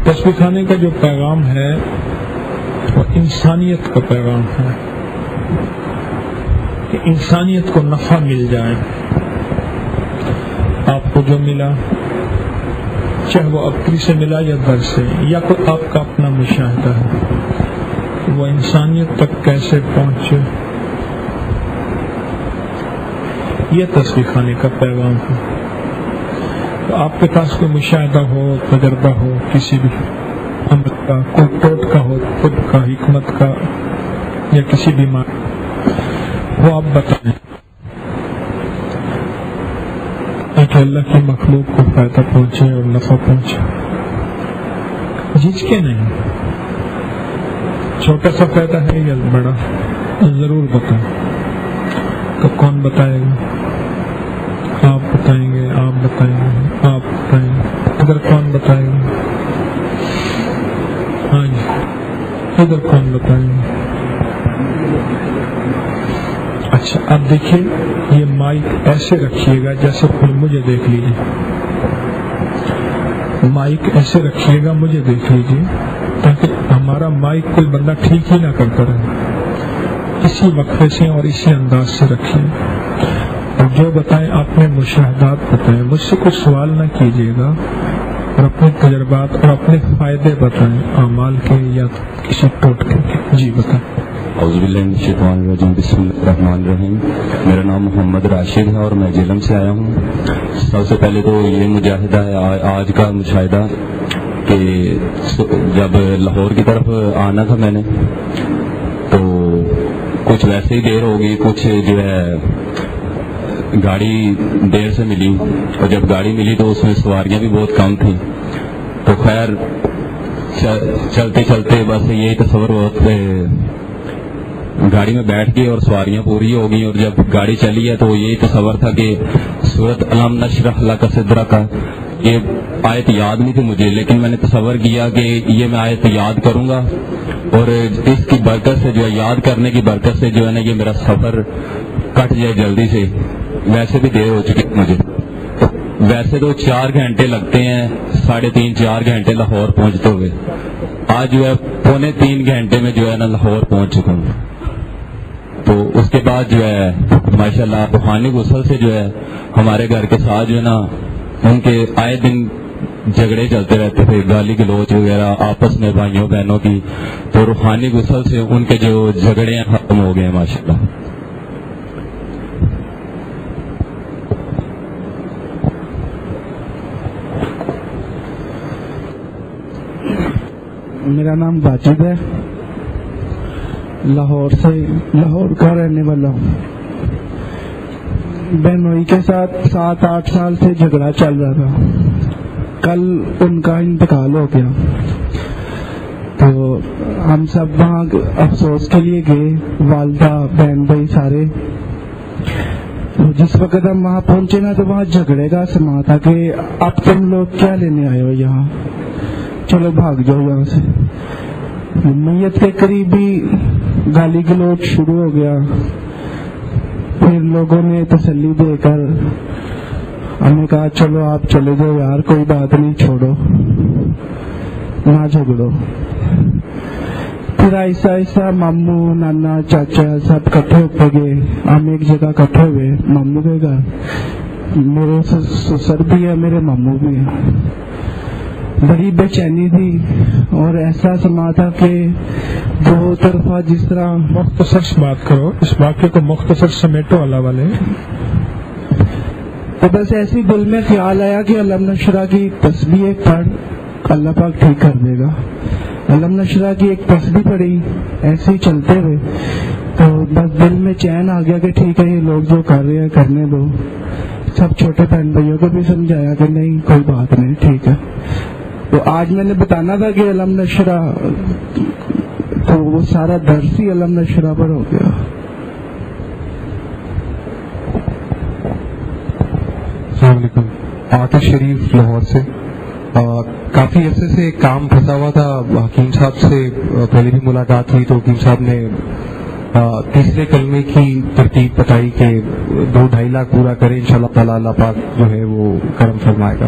تسبیح خانے کا جو پیغام ہے وہ انسانیت کا پیغام ہے کہ انسانیت کو نفع مل جائے. آپ کو جو ملا چاہے وہ ابتری سے ملا یا در سے یا کوئی آپ کا اپنا مشاہدہ ہے وہ انسانیت تک کیسے پہنچے یہ تسبیح خانے کا پیغام ہے. تو آپ کے پاس کوئی مشاہدہ ہو تجربہ ہو کسی بھی عمل کا کوئی ٹوٹکا ہو خود کا حکمت کا یا کسی بیمار وہ آپ بتائیں تاکہ اللہ کی مخلوق کو فائدہ پہنچے اور نفع پہنچے. جھجکے نہیں چھوٹا سا فائدہ ہے یا بڑا ضرور بتائیں. تو کون بتائے گا؟ آپ بتائیں گے آپ بتائیں گے آپ بتائیں گے. ادھر کون بتائے گا؟ ہاں جی ادھر کون بتائیں گے؟ اچھا اب دیکھیے یہ مائک ایسے رکھیے گا جیسے پھر مجھے دیکھ لیجیے. مائک ایسے رکھیے گا مجھے دیکھ لیجیے تاکہ ہمارا مائک کوئی بندہ ٹھیک ہی نہ کرتا رہے. اسی وقفے سے اور اسی انداز سے رکھیے اور جو بتائیں اپنے مشاہدات بتائیں. مجھ سے کوئی سوال نہ کیجیے گا اور اپنے تجربات اور اپنے فائدے بتائیں اعمال کے یا کسی ٹوٹکے کے. جی بتائیں. اعوذ باللہ من الشیطان الرجیم بسم اللہ الرحمن الرحیم. میرا نام محمد راشد ہے اور میں جہلم سے آیا ہوں. سب سے پہلے تو یہ مجاہدہ ہے آج کا مشاہدہ کہ جب لاہور کی طرف آنا تھا میں نے تو کچھ ویسے ہی دیر ہو گئی. کچھ جو ہے گاڑی دیر سے ملی اور جب گاڑی ملی تو اس میں سواریاں بھی بہت کم تھیں. تو خیر چلتے چلتے بس یہی تصور بہت گاڑی میں بیٹھ گئی اور سواریاں پوری ہو گئی. اور جب گاڑی چلی ہے تو یہی تصور تھا کہ سورۃ الم نشرح لک صدرک یہ آیت یاد نہیں تھی مجھے لیکن میں نے تصور کیا کہ یہ میں آیت یاد کروں گا اور اس کی برکت سے جو ہے یاد کرنے کی برکت سے جو ہے نا یہ میرا سفر کٹ جائے جلدی سے. ویسے بھی دیر ہو چکی مجھے. ویسے تو 4 گھنٹے لگتے ہیں 3.5 4 گھنٹے لاہور پہنچتے ہوئے. آج جو ہے 2.25 گھنٹے میں جو ہے نا لاہور پہنچ چکا ہوں. تو اس کے بعد جو ہے ماشاءاللہ روحانی غسل سے جو ہے ہمارے گھر کے ساتھ جو ہے نا ان کے آئے دن جھگڑے چلتے رہتے تھے گالی گلوچ وغیرہ آپس میں بھائیوں بہنوں کی. تو روحانی غسل سے ان کے جو جھگڑے ہیں ختم ہو گئے ہیں ماشاءاللہ. میرا نام واجد ہے لاہور کا رہنے والا ہوں. بہنوئی کے ساتھ 7-8 سال سے جھگڑا چل رہا تھا. کل ان کا انتقال ہو گیا تو ہم سب وہاں افسوس کے لیے گئے والدہ بہن بھائی سارے. جس وقت ہم وہاں پہنچے نا تو وہاں جھگڑے کا سما تھا کہ اب تم لوگ کیا لینے آئے ہو یہاں چلو بھاگ جاؤ یہاں سے. میت کے قریب ہی گالی گلوچ شروع ہو گیا. پھر لوگوں نے تسلی دے کر ہمیں کہا چلو آپ چلے جاؤ یار کوئی بات نہیں چھوڑو نہ جھگڑو. پھر ایسا ایسا ماموں نانا چاچا سب کٹھے ہوتے گئے. ہم ایک جگہ کٹھے ہوئے ماموں کے گھر. میرے سسر بھی ہے میرے ماموں بھی ہیں. بڑی بے چینی تھی اور ایسا سما تھا کہ دو طرفہ جس طرح. مختصر بات کرو اس واقعے کو مختصر سمیٹو اللہ والے. تو بس ایسی دل میں خیال آیا کہ علم نشرہ کی تسبیح پڑھ اللہ پاک ٹھیک کر دے گا. علم نشرہ کی ایک تسبیح پڑھی ایسے ہی چلتے ہوئے تو بس دل میں چین آ گیا کہ ٹھیک ہے یہ لوگ جو کر رہے ہیں کرنے دو. سب چھوٹے بہن بھائیوں کو بھی سمجھایا کہ نہیں کوئی بات نہیں ٹھیک ہے. تو آج میں نے بتانا تھا کہ علم نشرہ تو وہ سارا درس ہی علم نشرہ پر ہو گیا. السلام علیکم. عاطف شریف لاہور سے. کافی عرصے سے ایک کام پھنسا ہوا تھا. حکیم صاحب سے پہلے بھی ملاقات ہوئی تو حکیم صاحب نے تیسرے کلمے کی ترتیب بتائی کہ 2-2.5 لاکھ پورا کریں انشاءاللہ تعالی اللہ پاک جو ہے وہ کرم فرمائے گا.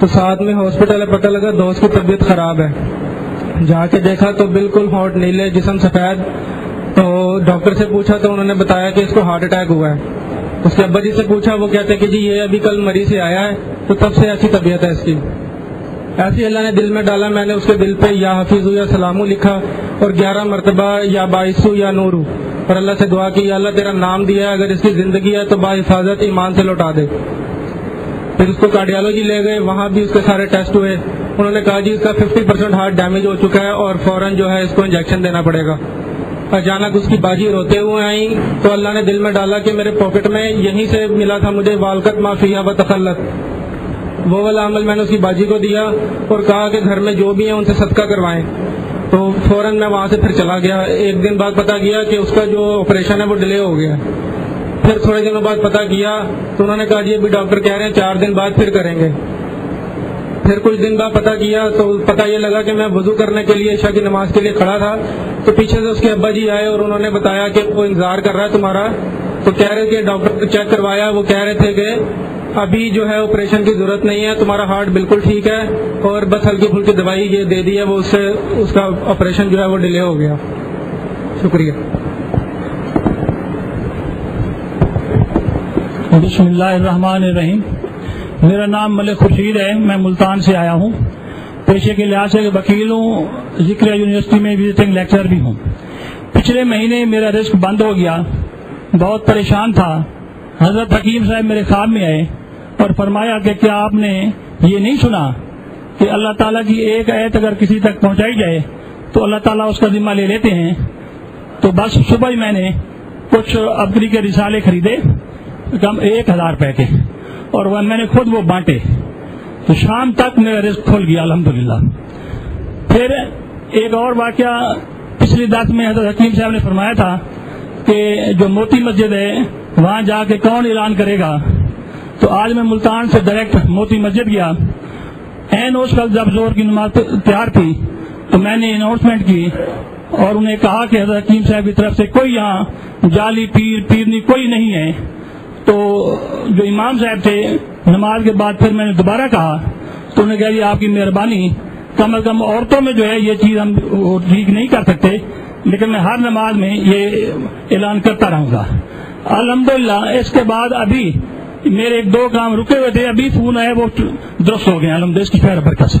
تو ساتھ میں ہاسپٹل ہے، پتہ لگا دوست کی طبیعت خراب ہے. جا کے دیکھا تو بالکل ہونٹ نیلے، جسم سفید. تو ڈاکٹر سے پوچھا تو انہوں نے بتایا کہ اس کو ہارٹ اٹیک ہوا ہے. اس کے ابا جی سے پوچھا، وہ کہتے کہ جی یہ ابھی کل مریض سے آیا ہے، تو تب سے ایسی طبیعت ہے اس کی. ایسی اللہ نے دل میں ڈالا، میں نے اس کے دل پہ یا حفیظ یا سلامو لکھا اور 11 مرتبہ یا باعثو یا نورو، اور اللہ سے دعا کی یا اللہ تیرا نام دیا ہے، اگر اس کی زندگی ہے تو باحفاظت ایمان سے لوٹا دے. پھر اس کو کارڈیالوجی لے گئے، وہاں بھی اس کے سارے ٹیسٹ ہوئے. انہوں نے کہا جی اس کا 50% ہارٹ ڈیمیج ہو چکا ہے اور فوراً جو ہے اس کو انجیکشن دینا پڑے گا. اچانک اس کی باجی روتے ہوئے آئیں تو اللہ نے دل میں ڈالا کہ میرے پاکٹ میں یہیں سے ملا تھا مجھے والقت معافیہ و تخلت، وہ والا عمل میں نے اس کی باجی کو دیا اور کہا کہ گھر میں جو بھی ہیں ان سے صدقہ کروائیں. تو فوراً میں وہاں سے پھر چلا گیا. ایک دن بعد پتہ کیا کہ اس کا جو آپریشن ہے وہ ڈیلے ہو گیا. پھر تھوڑے دنوں بعد پتہ کیا تو انہوں نے کہا جی ابھی ڈاکٹر کہہ رہے ہیں 4 دن بعد پھر کریں گے. پھر کچھ دن بعد پتہ کیا تو پتہ یہ لگا کہ میں وضو کرنے کے لیے عشاء کی نماز کے لیے کھڑا تھا تو پیچھے سے اس کے ابا جی آئے اور انہوں نے بتایا کہ وہ انتظار کر رہا ہے تمہارا. تو کہہ رہے کہ ڈاکٹر چیک کروایا، وہ کہہ رہے تھے کہ ابھی جو ہے آپریشن کی ضرورت نہیں ہے، تمہارا ہارٹ بالکل ٹھیک ہے اور بس ہلکی پھلکی دوائی یہ دے دی ہے، وہ اس سے اس کا آپریشن جو ہے وہ ڈیلے ہو گیا. شکریہ. بسم اللہ الرحمن الرحیم. میرا نام ملک خورشید ہے، میں ملتان سے آیا ہوں. پیشے کے لحاظ سے وکیل ہوں، ذکر یونیورسٹی میں وزٹنگ لیکچرر بھی ہوں. پچھلے مہینے میرا رزق بند ہو گیا، بہت پریشان تھا. حضرت حکیم صاحب میرے خواب میں آئے اور فرمایا کہ کیا آپ نے یہ نہیں سنا کہ اللہ تعالیٰ کی ایک آیت اگر کسی تک پہنچائی جائے تو اللہ تعالیٰ اس کا ذمہ لے لیتے ہیں. تو بس صبح ہی میں نے کچھ ابری کے رسالے خریدے کم 1000 روپے کے اور وہ میں نے خود وہ بانٹے. تو شام تک میرا رزق کھل گیا الحمدللہ. پھر ایک اور واقعہ پچھلی 10 میں حضرت حکیم صاحب نے فرمایا تھا کہ جو موتی مسجد ہے وہاں جا کے کون اعلان کرے گا. تو آج میں ملتان سے ڈائریکٹ موتی مسجد گیا. اس وقت جب زور کی نماز تیار تھی تو میں نے اناؤنسمنٹ کی اور انہیں کہا کہ حضرت حکیم صاحب کی طرف سے کوئی یہاں جعلی پیرنی کوئی نہیں ہے. تو جو امام صاحب تھے نماز کے بعد پھر میں نے دوبارہ کہا تو انہوں نے کہا جی آپ کی مہربانی، کم از کم عورتوں میں جو ہے یہ چیز ہم ٹھیک نہیں کر سکتے، لیکن میں ہر نماز میں یہ اعلان کرتا رہوں گا. الحمدللہ اس کے بعد ابھی میرے 2 کام رکے ہوئے تھے، ابھی فون آئے وہ درست ہو گئے الحمدللہ، اس کی خیر برکت سے.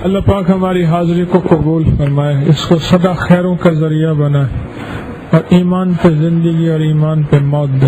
اللہ پاک ہماری حاضری کو قبول فرمائے، اس کو سدا خیروں کا ذریعہ بنائے اور ایمان پہ زندگی اور ایمان پہ موت دے.